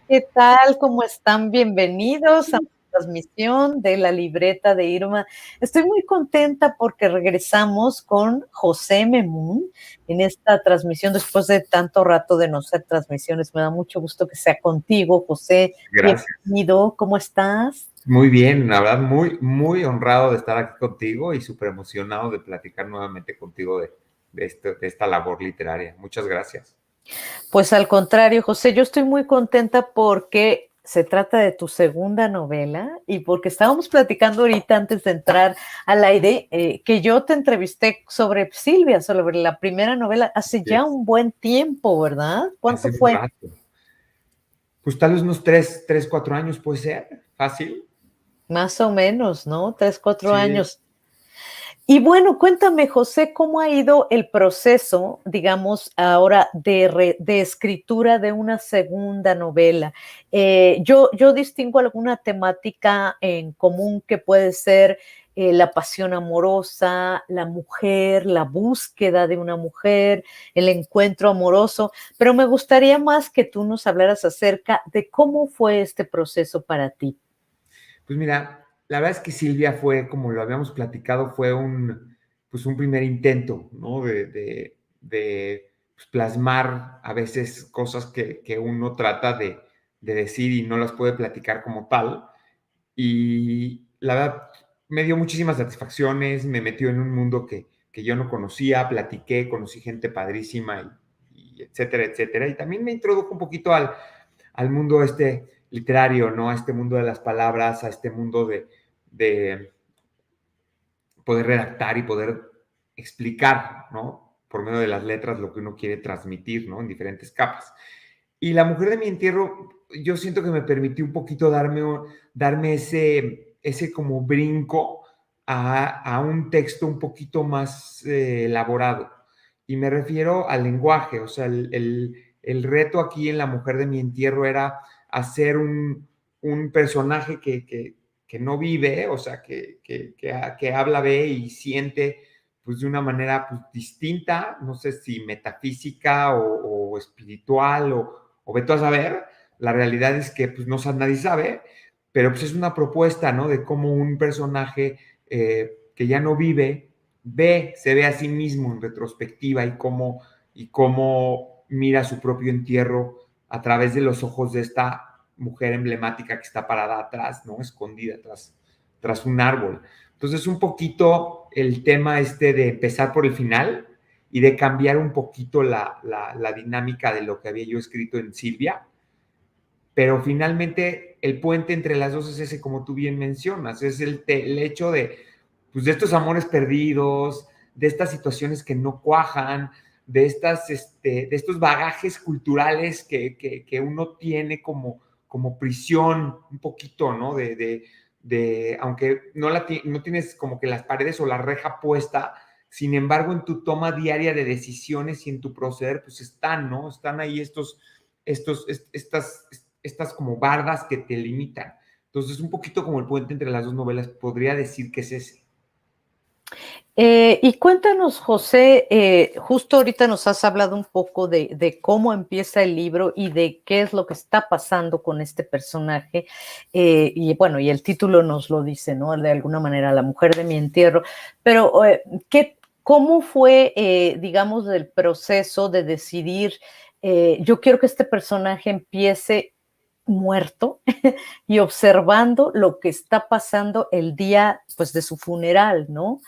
¿Qué tal? ¿Cómo están? Bienvenidos a una transmisión de la libreta de Irma. Estoy muy contenta porque regresamos con José Memún en esta transmisión después de tanto rato de no hacer transmisiones. Me da mucho gusto que sea contigo, José. Gracias. Bienvenido. ¿Cómo estás? Muy bien, la verdad, muy honrado de estar aquí contigo y súper emocionado de platicar nuevamente contigo de esta labor literaria. Muchas gracias. Pues al contrario, José, yo estoy muy contenta porque se trata de tu segunda novela y porque estábamos platicando ahorita antes de entrar al aire que yo te entrevisté sobre Silvia, sobre la primera novela, hace ya un buen tiempo, ¿verdad? ¿Cuánto Hace un fue? rato. Pues tal vez unos 4 años puede ser, fácil. Más o menos, ¿no? 3, 4 Sí. años. Y bueno, cuéntame, José, ¿cómo ha ido el proceso, digamos, ahora de escritura de una segunda novela? Yo distingo alguna temática en común que puede ser la pasión amorosa, la mujer, la búsqueda de una mujer, el encuentro amoroso, pero me gustaría más que tú nos hablaras acerca de cómo fue este proceso para ti. Pues mira, la verdad es que Silvia fue, como lo habíamos platicado, fue pues un primer intento, ¿no? Pues plasmar a veces cosas que uno trata de decir y no las puede platicar como tal. Y la verdad, me dio muchísimas satisfacciones, me metió en un mundo que yo no conocía, platiqué, conocí gente padrísima y etcétera, etcétera. Y también me introdujo un poquito al mundo literario, ¿no? A este mundo de las palabras, a este mundo de poder redactar y poder explicar, ¿no? Por medio de las letras lo que uno quiere transmitir, ¿no? En diferentes capas. Y La mujer de mi entierro, yo siento que me permitió un poquito darme ese como brinco a un texto un poquito más elaborado. Y me refiero al lenguaje, o sea, el reto aquí en La mujer de mi entierro era hacer un personaje que no vive, o sea, que habla, ve y siente pues de una manera pues, distinta, no sé si metafísica o espiritual o vete a saber. La realidad es que pues nadie sabe, pero pues es una propuesta, ¿no? De cómo un personaje que ya no vive, se ve a sí mismo en retrospectiva y cómo mira su propio entierro a través de los ojos de esta mujer emblemática que está parada atrás, ¿no? Escondida tras un árbol. Entonces, un poquito el tema de empezar por el final y de cambiar un poquito la dinámica de lo que había yo escrito en Silvia, pero finalmente el puente entre las dos es ese, como tú bien mencionas, es el hecho pues, de estos amores perdidos, de estas situaciones que no cuajan, de estos bagajes culturales que uno tiene como prisión, un poquito, ¿no? Aunque no tienes como que las paredes o la reja puesta, sin embargo, en tu toma diaria de decisiones y en tu proceder, pues están, ¿no? Están ahí estas como bardas que te limitan. Entonces, un poquito como el puente entre las dos novelas, podría decir que es ese. Y cuéntanos, José, justo ahorita nos has hablado un poco de cómo empieza el libro y de qué es lo que está pasando con este personaje. Y bueno, y el título nos lo dice, ¿no? De alguna manera, La mujer de mi entierro. Pero, ¿cómo fue, digamos, el proceso de decidir, yo quiero que este personaje empiece muerto y observando lo que está pasando el día, pues, de su funeral, ¿no?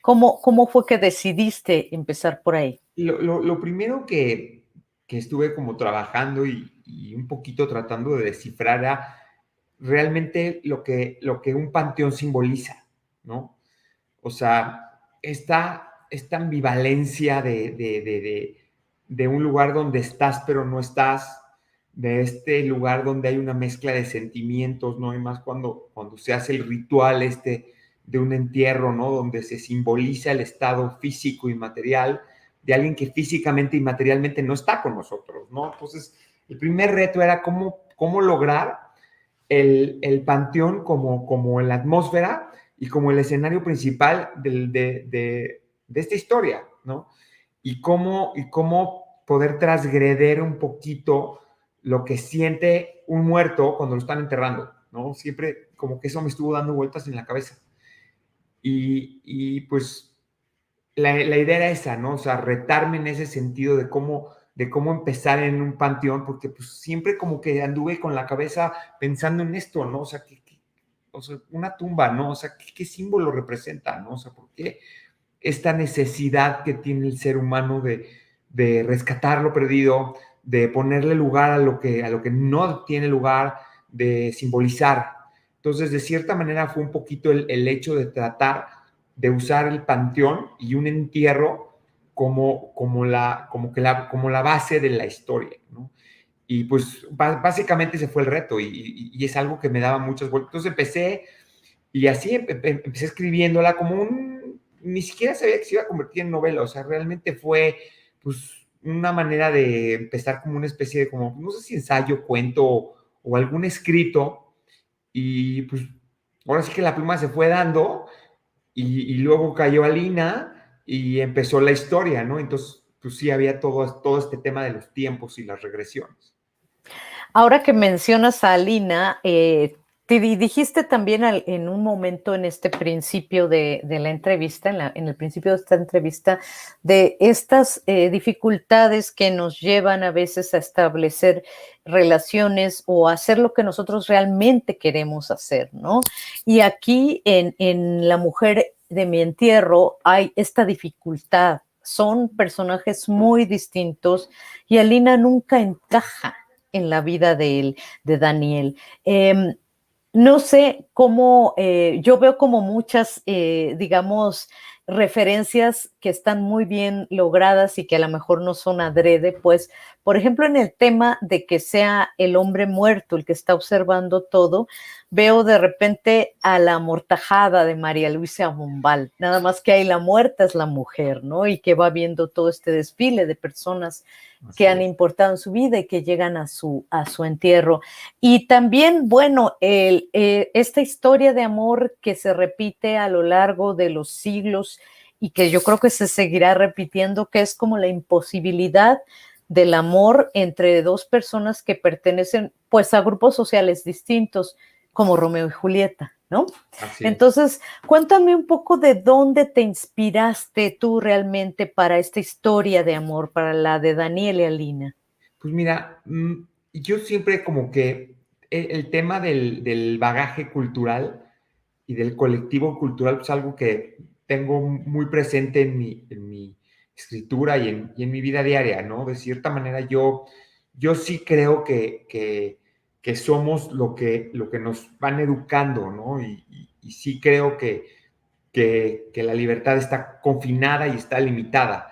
¿Cómo fue que decidiste empezar por ahí? Lo primero que estuve como trabajando y un poquito tratando de descifrar era realmente lo que un panteón simboliza, ¿no? O sea, esta ambivalencia de un lugar donde estás pero no estás, de este lugar donde hay una mezcla de sentimientos, ¿no? Y más cuando se hace el ritual de un entierro, ¿no? Donde se simboliza el estado físico y material, de alguien que físicamente y materialmente no está con nosotros, ¿no? Entonces, el primer reto era cómo lograr el panteón como la atmósfera y como el escenario principal de esta historia, ¿no? Y cómo poder transgreder un poquito lo que siente un muerto cuando lo están enterrando, ¿no? Siempre como que eso me estuvo dando vueltas en la cabeza. Y pues la idea era esa, ¿no? O sea, retarme en ese sentido de cómo empezar en un panteón, porque pues siempre como que anduve con la cabeza pensando en esto, ¿no? O sea, o sea, una tumba, ¿no? O sea, ¿qué símbolo representa, ¿no? O sea, ¿por qué esta necesidad que tiene el ser humano de rescatar lo perdido, de ponerle lugar a lo que no tiene lugar, de simbolizar? Entonces, de cierta manera fue un poquito el hecho de tratar de usar el panteón y un entierro como la base de la historia, ¿no? Y pues básicamente ese fue el reto y es algo que me daba muchas vueltas. Entonces empecé y así empecé escribiéndola ni siquiera sabía que se iba a convertir en novela, o sea, realmente fue pues una manera de empezar como una especie de como, no sé si ensayo, cuento o algún escrito y pues ahora sí que la pluma se fue dando y luego cayó Alina y empezó la historia, ¿no? Entonces, pues sí, había todo este tema de los tiempos y las regresiones. Ahora que mencionas a Alina, dijiste también en un momento en este principio de la entrevista, en el principio de esta entrevista, de estas dificultades que nos llevan a veces a establecer relaciones o hacer lo que nosotros realmente queremos hacer, ¿no? Y aquí en La mujer de mi entierro hay esta dificultad. Son personajes muy distintos y Alina nunca encaja en la vida de Daniel. No sé cómo, yo veo como muchas, digamos, referencias que están muy bien logradas y que a lo mejor no son adrede, pues, por ejemplo, en el tema de que sea el hombre muerto el que está observando todo, veo de repente a la amortajada de María Luisa Bombal, nada más que ahí la muerta es la mujer, ¿no? Y que va viendo todo este desfile de personas que Así han es. importado en su vida y que llegan a su entierro. Y también, bueno, esta historia de amor que se repite a lo largo de los siglos y que yo creo que se seguirá repitiendo, que es como la imposibilidad del amor entre dos personas que pertenecen pues a grupos sociales distintos, como Romeo y Julieta, ¿no? Así es. Entonces, cuéntame un poco de dónde te inspiraste tú realmente para esta historia de amor, para la de Daniel y Alina. Pues mira, yo siempre como que el tema del bagaje cultural y del colectivo cultural es algo que tengo muy presente en mi escritura y en mi vida diaria, ¿no? De cierta manera yo sí creo que somos lo que nos van educando, ¿no? Y sí creo que la libertad está confinada y está limitada.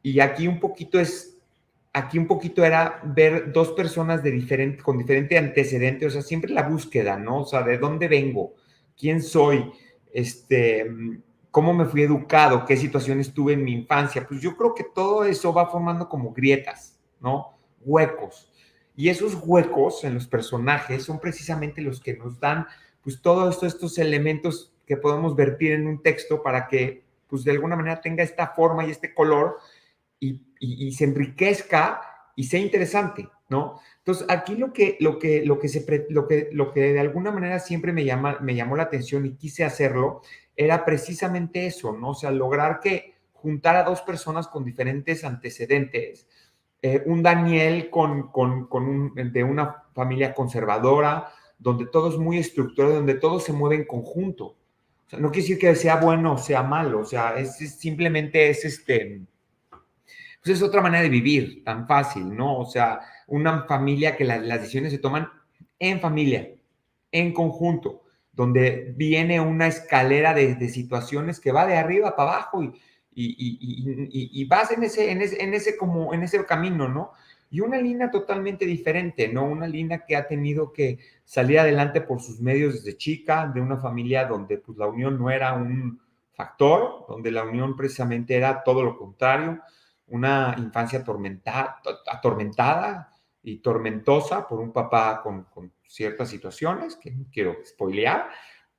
Y aquí un poquito era ver dos personas con diferente antecedente, o sea, siempre la búsqueda, ¿no? O sea, ¿de dónde vengo? ¿Quién soy? Este, ¿Cómo me fui educado? ¿Qué situaciones tuve en mi infancia? Pues yo creo que todo eso va formando como grietas, ¿no? Huecos. Y esos huecos en los personajes son precisamente los que nos dan, pues, todos estos elementos que podemos vertir en un texto para que, pues, de alguna manera tenga esta forma y este color y se enriquezca y sea interesante, ¿no? Entonces, aquí lo que de alguna manera siempre me llamó la atención y quise hacerlo, era precisamente eso, ¿no? O sea, lograr que juntar a dos personas con diferentes antecedentes, un Daniel de una familia conservadora, donde todo es muy estructurado, donde todo se mueve en conjunto. O sea, no quiere decir que sea bueno o sea malo, o sea, simplemente pues es otra manera de vivir, tan fácil, ¿no? O sea, una familia que las decisiones se toman en familia, en conjunto, donde viene una escalera de situaciones que va de arriba para abajo y vas en ese camino, ¿no? Y una línea totalmente diferente, ¿no? Una línea que ha tenido que salir adelante por sus medios desde chica, de una familia donde pues la unión no era un factor, donde la unión precisamente era todo lo contrario, una infancia atormentada y tormentosa por un papá con ciertas situaciones que no quiero spoilear,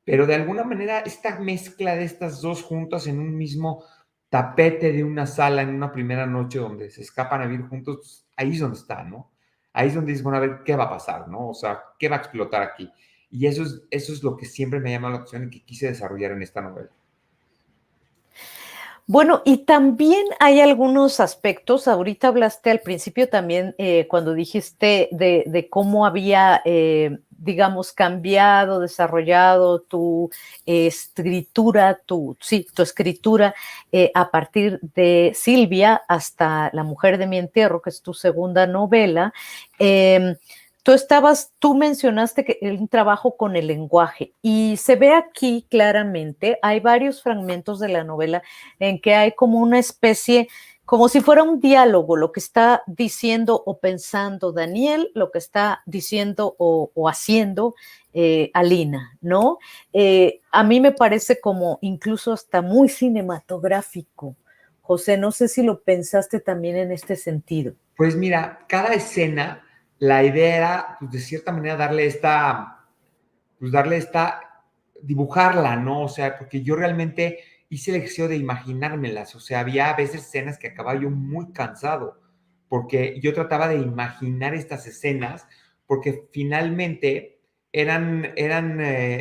pero de alguna manera esta mezcla de estas dos juntas en un mismo tapete de una sala en una primera noche donde se escapan a vivir juntos, pues, ahí es donde está, ¿no? Ahí es donde dices, bueno, a ver, ¿qué va a pasar, no? O sea, ¿qué va a explotar aquí? Y eso es lo que siempre me llama la atención y que quise desarrollar en esta novela. Bueno, y también hay algunos aspectos, ahorita hablaste al principio también, cuando dijiste de cómo había, digamos, cambiado, desarrollado tu escritura, sí, tu escritura a partir de Silvia hasta La mujer de mi entierro, que es tu segunda novela. Eh, tú mencionaste que un trabajo con el lenguaje y se ve aquí claramente, hay varios fragmentos de la novela en que hay como una especie, como si fuera un diálogo, lo que está diciendo o pensando Daniel, lo que está diciendo o haciendo Alina, ¿no? A mí me parece como incluso hasta muy cinematográfico. José, no sé si lo pensaste también en este sentido. Pues mira, cada escena, la idea era, pues de cierta manera, dibujarla, ¿no? O sea, porque yo realmente hice el ejercicio de imaginármelas, o sea, había a veces escenas que acababa yo muy cansado, porque yo trataba de imaginar estas escenas, porque finalmente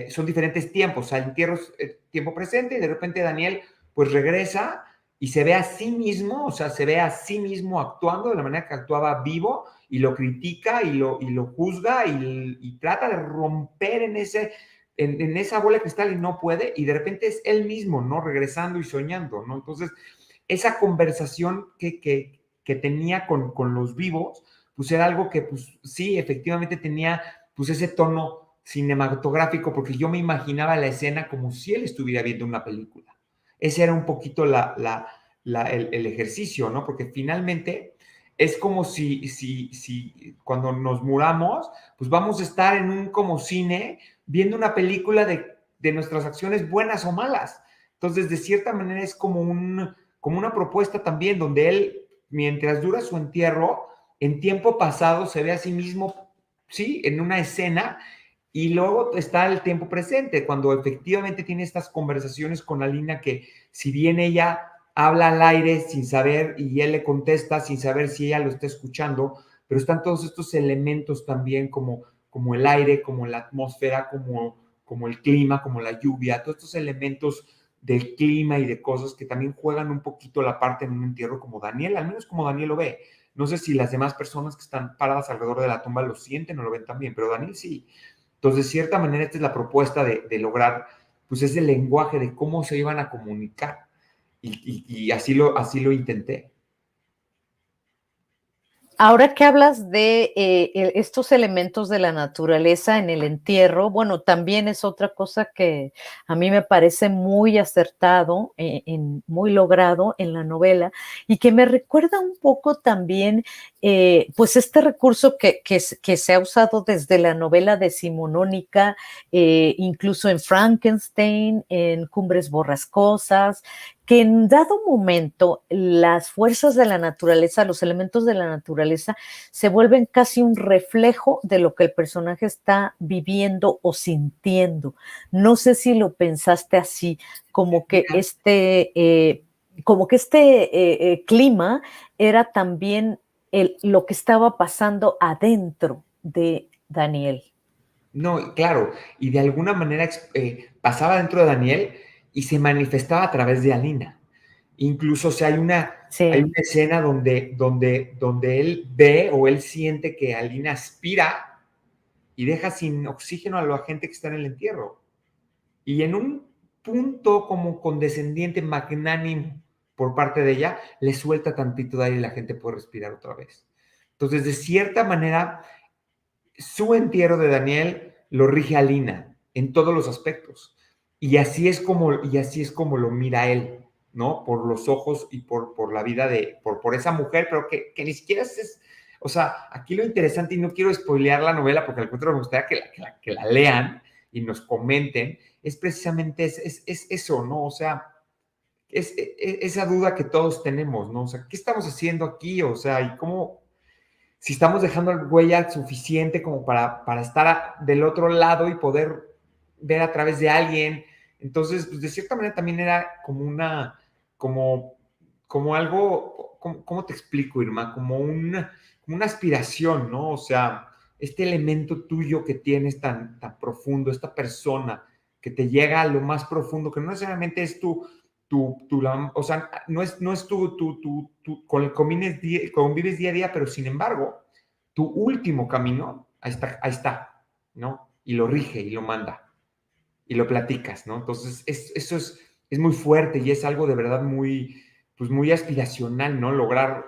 son diferentes tiempos, o sea, el entierro es tiempo presente y de repente Daniel pues regresa y se ve a sí mismo, o sea, se ve a sí mismo actuando de la manera que actuaba vivo y lo critica y lo juzga y trata de romper en esa bola de cristal y no puede, y de repente es él mismo, ¿no? Regresando y soñando, ¿no? Entonces, esa conversación que tenía con los vivos, pues era algo que, pues sí, efectivamente tenía, pues ese tono cinematográfico, porque yo me imaginaba la escena como si él estuviera viendo una película. Ese era un poquito el ejercicio, ¿no? Porque finalmente es como si cuando nos muramos, pues vamos a estar en un como cine viendo una película de nuestras acciones buenas o malas. Entonces, de cierta manera es como una propuesta también donde él, mientras dura su entierro, en tiempo pasado se ve a sí mismo, sí, en una escena, y luego está el tiempo presente, cuando efectivamente tiene estas conversaciones con Alina que, si bien ella habla al aire sin saber y él le contesta sin saber si ella lo está escuchando, pero están todos estos elementos también como el aire, como la atmósfera, como el clima, como la lluvia, todos estos elementos del clima y de cosas que también juegan un poquito la parte en un entierro como Daniel, al menos como Daniel lo ve. No sé si las demás personas que están paradas alrededor de la tumba lo sienten o lo ven también, pero Daniel sí. Entonces, de cierta manera, esta es la propuesta de lograr, pues, ese lenguaje de cómo se iban a comunicar. Y así lo intenté. Ahora que hablas de estos elementos de la naturaleza en el entierro, bueno, también es otra cosa que a mí me parece muy acertado, muy logrado en la novela y que me recuerda un poco también, pues este recurso que se ha usado desde la novela decimonónica, incluso en Frankenstein, en Cumbres Borrascosas, que en dado momento las fuerzas de la naturaleza, los elementos de la naturaleza, se vuelven casi un reflejo de lo que el personaje está viviendo o sintiendo. No sé si lo pensaste así, como que clima era también lo que estaba pasando adentro de Daniel. No, claro, y de alguna manera pasaba dentro de Daniel y se manifestaba a través de Alina. Incluso, o sea, hay una Sí. escena donde él ve o él siente que Alina aspira y deja sin oxígeno a la gente que está en el entierro. Y en un punto como condescendiente, magnánimo por parte de ella, le suelta tantito de aire y la gente puede respirar otra vez. Entonces, de cierta manera, su entierro de Daniel lo rige Alina en todos los aspectos. Y así es como lo mira él, ¿no? Por los ojos y por la vida por esa mujer, pero que ni siquiera o sea, aquí lo interesante, y no quiero spoilear la novela, porque al contrario me gustaría que la lean y nos comenten, es precisamente es eso, ¿no? O sea, esa duda que todos tenemos, ¿no? O sea, ¿qué estamos haciendo aquí? O sea, ¿y cómo, si estamos dejando huella suficiente como para estar del otro lado y poder ver a través de alguien? Entonces, pues de cierta manera también era como como, como algo, ¿cómo te explico, Irma? Como una aspiración, ¿no? O sea, este elemento tuyo que tienes tan profundo, esta persona que te llega a lo más profundo, que no necesariamente es o sea, no es con el convives día a día, pero sin embargo, tu último camino, ahí está, ¿no? Y lo rige y lo manda y lo platicas, ¿no? Entonces, eso es muy fuerte y es algo de verdad muy, pues muy aspiracional, ¿no? Lograr,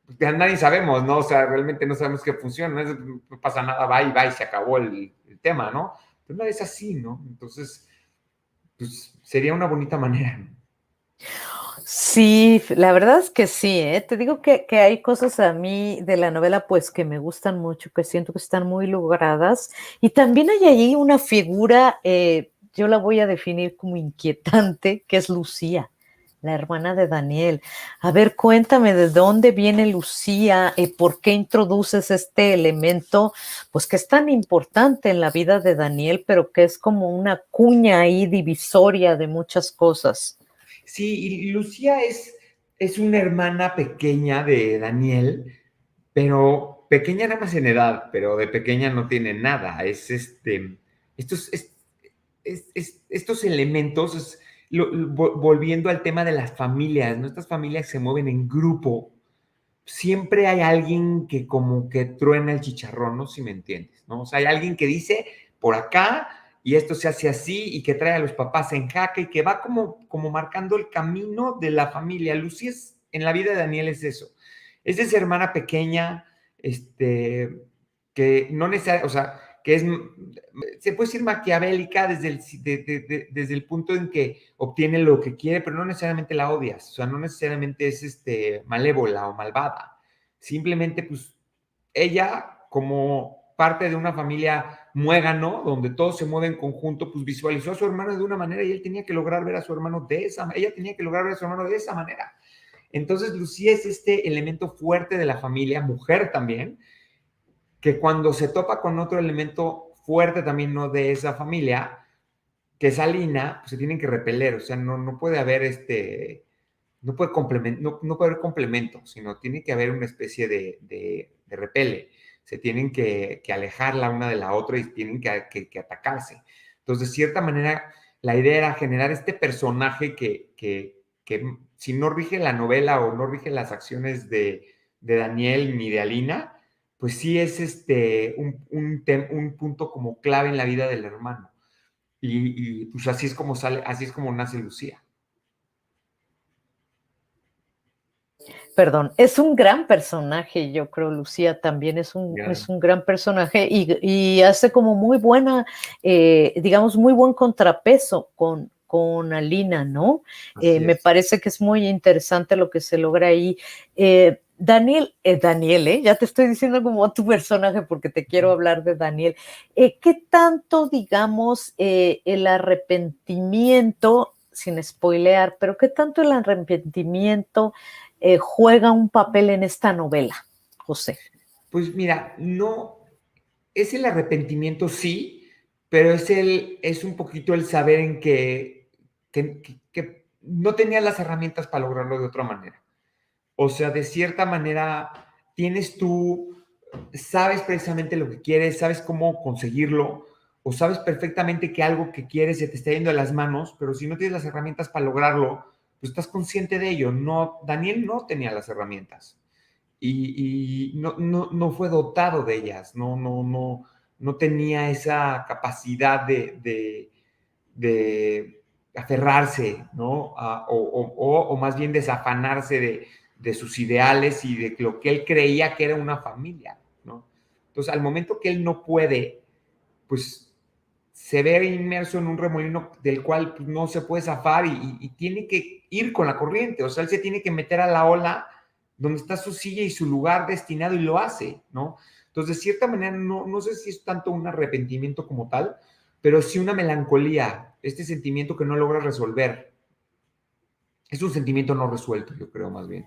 pues, nadie sabemos, ¿no? O sea, realmente no sabemos qué funciona, no pasa nada, va y se acabó el tema, ¿no? Pero no es así, ¿no? Entonces, pues sería una bonita manera, ¿no? Sí, la verdad es que sí, ¿eh? Te digo que hay cosas a mí de la novela, pues, que me gustan mucho, que siento que están muy logradas. Y también hay allí una figura, yo la voy a definir como inquietante, que es Lucía, la hermana de Daniel. A ver, cuéntame de dónde viene Lucía, por qué introduces este elemento, pues, que es tan importante en la vida de Daniel, pero que es como una cuña ahí divisoria de muchas cosas. Sí, y Lucía es una hermana pequeña de Daniel, pero pequeña nada más en edad, pero de pequeña no tiene nada. Estos, estos elementos, volviendo al tema de las familias, ¿no? Estas familias se mueven en grupo, siempre hay alguien que como que truena el chicharrón, ¿no? Si me entiendes, ¿no? O sea, hay alguien que dice por acá y esto se hace así y que trae a los papás en jaque y que va como marcando el camino de la familia. Lucía en la vida de Daniel es eso. Es esa hermana pequeña, que no necesariamente, o sea, que se puede decir maquiavélica desde el punto en que obtiene lo que quiere, pero no necesariamente la odias, o sea, no necesariamente es malévola o malvada. Simplemente, pues, ella, como parte de una familia muégano, donde todos se mueven en conjunto, pues visualizó a su hermano de una manera y él tenía que lograr ver a su hermano ella tenía que lograr ver a su hermano de esa manera. Entonces, Lucía es este elemento fuerte de la familia, mujer también, que cuando se topa con otro elemento fuerte también no de esa familia, que es Alina, pues se tienen que repeler, o sea, no puede haber no puede haber complemento, sino tiene que haber una especie de repele. Se tienen que alejar la una de la otra y tienen que atacarse. Entonces, de cierta manera, la idea era generar este personaje que si no rige la novela o no rige las acciones de Daniel ni de Alina, pues sí es un punto como clave en la vida del hermano. Y pues así es como sale, así es como nace Lucía. Perdón, es un gran personaje, yo creo, Lucía también Ya, es un gran personaje y hace como muy buena, digamos, muy buen contrapeso con Alina, ¿no? así Me es. parece que es muy interesante lo que se logra ahí. Daniel, ya te estoy diciendo como tu personaje porque te quiero hablar de Daniel. ¿Qué tanto, digamos, el arrepentimiento, sin spoilear, pero qué tanto el arrepentimiento juega un papel en esta novela, José? Pues mira, no, es el arrepentimiento, sí, pero es un poquito el saber en que no tenía las herramientas para lograrlo de otra manera. O sea, de cierta manera, sabes precisamente lo que quieres, sabes cómo conseguirlo, o sabes perfectamente que algo que quieres se te está yendo de las manos, pero si no tienes las herramientas para lograrlo, pues estás consciente de ello. No, Daniel no tenía las herramientas y no fue dotado de ellas, no tenía esa capacidad de aferrarse, ¿no? O más bien desafanarse de sus ideales y de lo que él creía que era una familia, ¿no? Entonces, al momento que él no puede, pues se ve inmerso en un remolino del cual pues, no se puede zafar y tiene que ir con la corriente, o sea, él se tiene que meter a la ola donde está su silla y su lugar destinado y lo hace, ¿no? Entonces, de cierta manera, no sé si es tanto un arrepentimiento como tal, pero sí una melancolía, este sentimiento que no logra resolver. Es un sentimiento no resuelto, yo creo, más bien.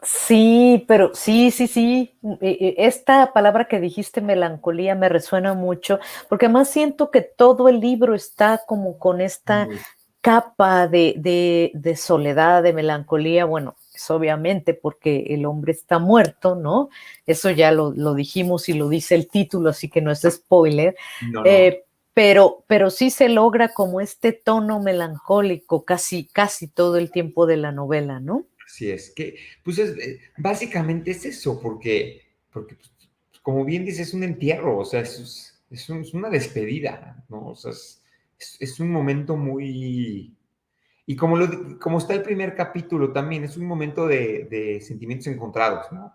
Sí, pero sí, sí, sí. Esta palabra que dijiste, melancolía, me resuena mucho, porque además siento que todo el libro está como con esta Muy, capa de soledad, de melancolía. Bueno, es obviamente porque el hombre está muerto, ¿no? Eso ya lo dijimos y lo dice el título, así que no es spoiler. no, no. Eh, pero sí se logra como este tono melancólico casi, casi todo el tiempo de la novela, ¿no? Así es, que pues básicamente es eso, porque pues, como bien dices, es un entierro, o sea, es una despedida, ¿no? O sea, es un momento muy... Y como está el primer capítulo también, es un momento de sentimientos encontrados, ¿no?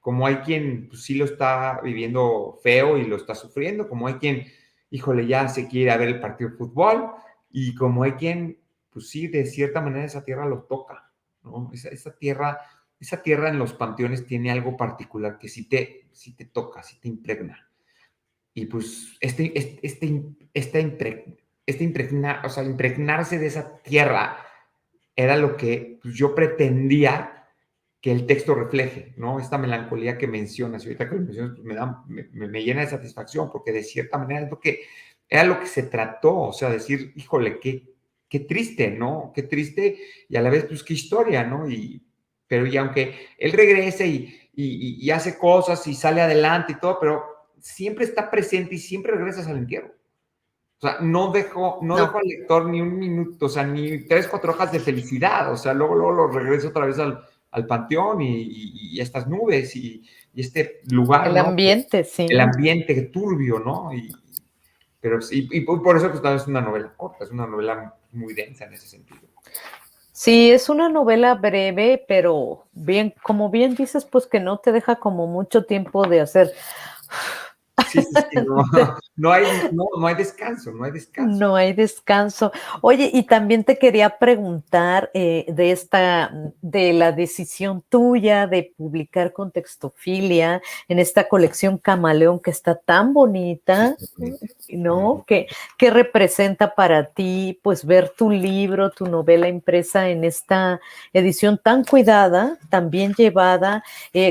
Como hay quien pues, sí lo está viviendo feo y lo está sufriendo, como hay quien, híjole, ya se quiere ir a ver el partido de fútbol, y como hay quien, pues sí, de cierta manera esa tierra lo toca, ¿no? Esa tierra en los panteones tiene algo particular que sí te toca, sí te impregna. Y pues o sea, impregnarse de esa tierra era lo que pues, yo pretendía que el texto refleje, ¿no? Esta melancolía que mencionas, y ahorita que lo mencionas, pues me llena de satisfacción, porque de cierta manera era lo que se trató, o sea, decir, híjole, qué triste, ¿no? Qué triste, y a la vez, pues, qué historia, ¿no? Pero y aunque él regrese y hace cosas y sale adelante y todo, pero siempre está presente y siempre regresas al entierro. O sea, no dejo No. al lector ni un minuto, o sea, ni 3, 4 hojas de felicidad. O sea, luego lo regreso otra vez al panteón y estas nubes y este lugar, El ¿no? ambiente, El sí. ambiente turbio, ¿no? Pero sí, y por eso pues, también es una novela corta, es una novela muy densa en ese sentido. Sí, es una novela breve, pero bien, como bien dices, pues que no te deja como mucho tiempo de hacer. Sí, sí, sí, no, no hay descanso, no hay descanso. No hay descanso. Oye, y también te quería preguntar de la decisión tuya de publicar con Textofilia en esta colección Camaleón que está tan Sí, bonita, está bonito, está muy ¿no? ¿Qué representa para ti, pues, ver tu libro, tu novela impresa en esta edición tan cuidada, tan bien llevada?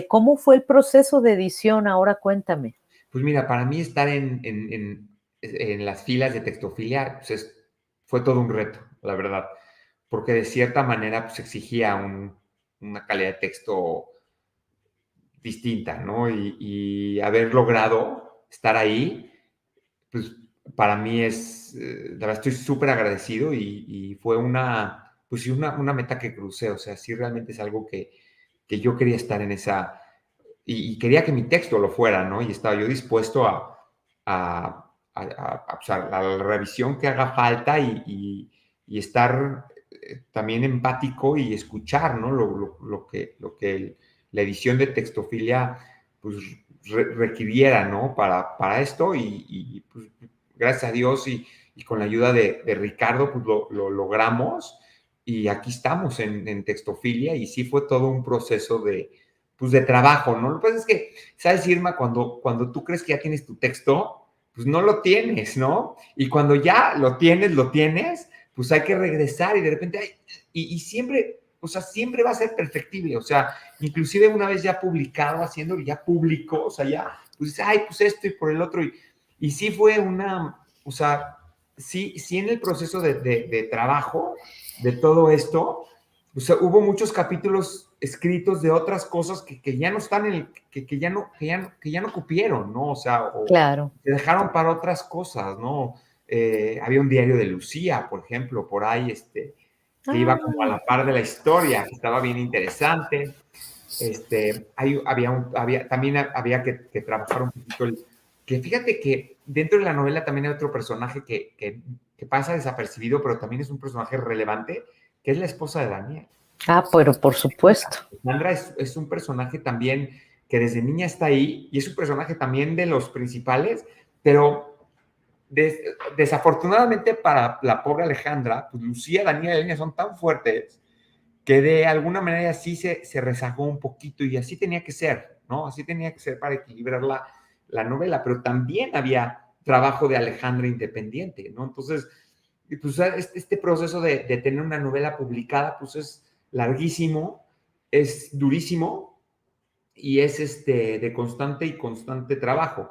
¿Cómo fue el proceso de edición? Ahora cuéntame. Pues mira, para mí estar en las filas de Textofilia pues fue todo un reto, la verdad, porque de cierta manera pues, exigía una calidad de texto distinta, ¿no? Y haber logrado estar ahí, pues para mí la verdad estoy súper agradecido y fue pues sí, una meta que crucé, o sea, sí realmente es algo que yo quería estar en esa, y quería que mi texto lo fuera, ¿no? Y estaba yo dispuesto pues, a la revisión que haga falta y estar también empático y escuchar, ¿no? Lo que la edición de Textofilia pues, requiriera, ¿no? Para esto pues, gracias a Dios y con la ayuda de Ricardo, pues lo logramos y aquí estamos en Textofilia y sí fue todo un proceso pues de trabajo, ¿no? Lo que pasa es que, ¿sabes, Irma? Cuando tú crees que ya tienes tu texto, pues no lo tienes, ¿no? Y cuando ya lo tienes, pues hay que regresar y de repente, y siempre, o sea, siempre va a ser perfectible, o sea, inclusive una vez ya publicado, haciéndolo ya público, o sea, ya, pues, ay, pues esto y por el otro, y sí fue o sea, sí en el proceso de trabajo de todo esto, o sea, hubo muchos capítulos escritos de otras cosas que ya no están que ya no cupieron, ¿no? O sea, o Claro. se dejaron para otras cosas, ¿no? Había un diario de Lucía, por ejemplo, por ahí, que iba como a Ah, la par de la historia, que estaba bien interesante. También había que trabajar un poquito que fíjate que dentro de la novela también hay otro personaje que pasa desapercibido, pero también es un personaje relevante, que es la esposa de Daniel. pero por supuesto. Sandra es un personaje también que desde niña está ahí y es un personaje también de los principales, pero desafortunadamente para la pobre Alejandra, pues Lucía, Daniela y Elena son tan fuertes que de alguna manera sí se rezagó un poquito y así tenía que ser, ¿no? Así tenía que ser para equilibrar la novela, pero también había trabajo de Alejandra independiente, ¿no? Entonces, pues este proceso de tener una novela publicada, pues larguísimo, es durísimo y es de constante y constante trabajo.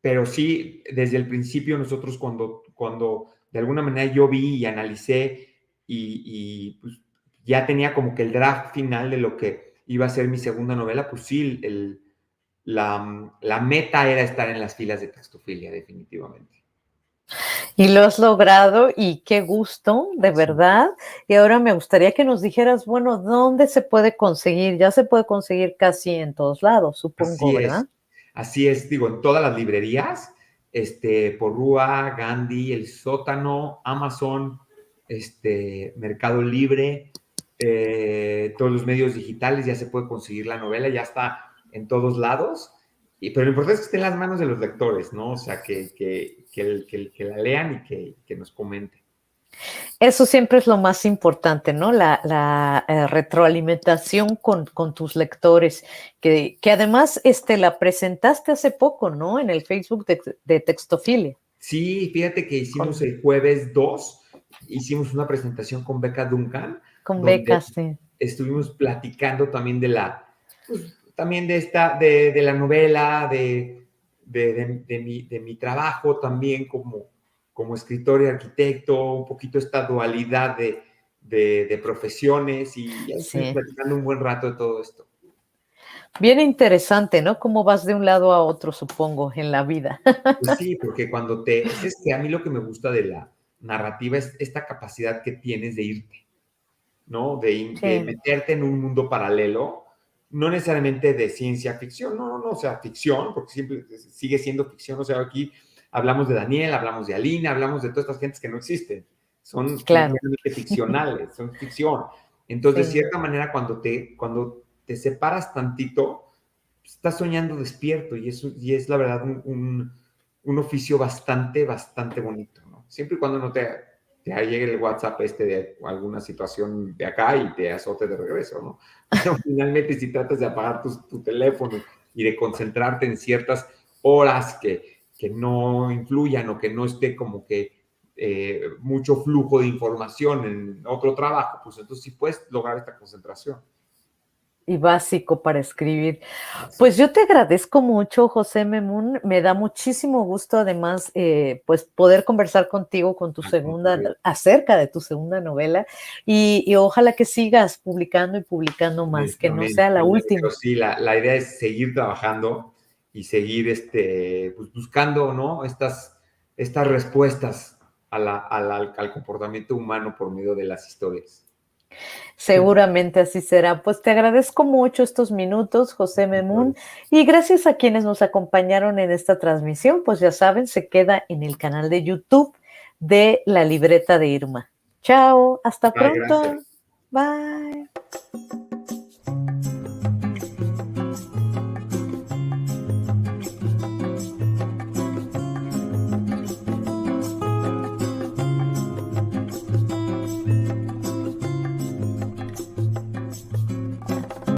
Pero sí, desde el principio nosotros cuando de alguna manera yo vi y analicé y pues ya tenía como que el draft final de lo que iba a ser mi segunda novela, pues sí, la meta era estar en las filas de Textofilia, definitivamente. Y lo has logrado y qué gusto, de Sí, verdad. Y ahora me gustaría que nos dijeras, bueno, ¿dónde se puede conseguir? Ya se puede conseguir casi en todos lados, supongo, así es, ¿verdad? así es, digo, en todas las librerías, Porrúa, Gandhi, El Sótano, Amazon, Mercado Libre, todos los medios digitales, ya se puede conseguir la novela, ya está en todos lados, pero lo importante es que esté en las manos de los lectores, ¿no? O sea, que la lean y que nos comenten. Eso siempre es lo más importante, ¿no? La retroalimentación con tus lectores, que además la presentaste hace poco, ¿no? En el Facebook de Textofilia. Sí, fíjate que hicimos Con, el jueves 2, hicimos una presentación con Beca Duncan, con donde becas, sí. estuvimos platicando también pues, también de la novela, de mi trabajo también como escritor y arquitecto, un poquito esta dualidad de profesiones y ya estuvimos Sí. platicando un buen rato de todo esto. Bien interesante, ¿no? Cómo vas de un lado a otro, supongo, en la vida. Pues sí, porque es que a mí lo que me gusta de la narrativa es esta capacidad que tienes de irte, ¿no? De Sí, meterte en un mundo paralelo, no necesariamente de ciencia ficción, no, o sea, ficción, porque siempre sigue siendo ficción, o sea, aquí hablamos de Daniel, hablamos de Alina, hablamos de todas estas gentes que no existen, son claro, completamente ficcionales, son ficción. Entonces, de sí. cierta manera, cuando te separas tantito, estás soñando despierto y es la verdad un oficio bastante, bastante bonito, ¿no? Siempre y cuando no te llegue el WhatsApp de alguna situación de acá y te azote de regreso, ¿no? Pero finalmente si tratas de apagar tu teléfono y de concentrarte en ciertas horas que no influyan o que no esté como que mucho flujo de información en otro trabajo, pues entonces sí puedes lograr esta concentración. Y básico para escribir. Así. Pues yo te agradezco mucho, José Memun. Me da muchísimo gusto, además, pues poder conversar contigo con tu Al contrario. acerca de tu segunda novela y ojalá que sigas publicando y publicando más, que no Amén, sea la pero última. sí, la idea es seguir trabajando y seguir pues buscando, ¿no? Estas respuestas al comportamiento humano por medio de las historias. Seguramente así será. Pues te agradezco mucho estos minutos, José Memun, y gracias a quienes nos acompañaron en esta transmisión, pues ya saben, se queda en el canal de YouTube de La Libreta de Irma. Chao, hasta Bye, gracias. pronto. Bye.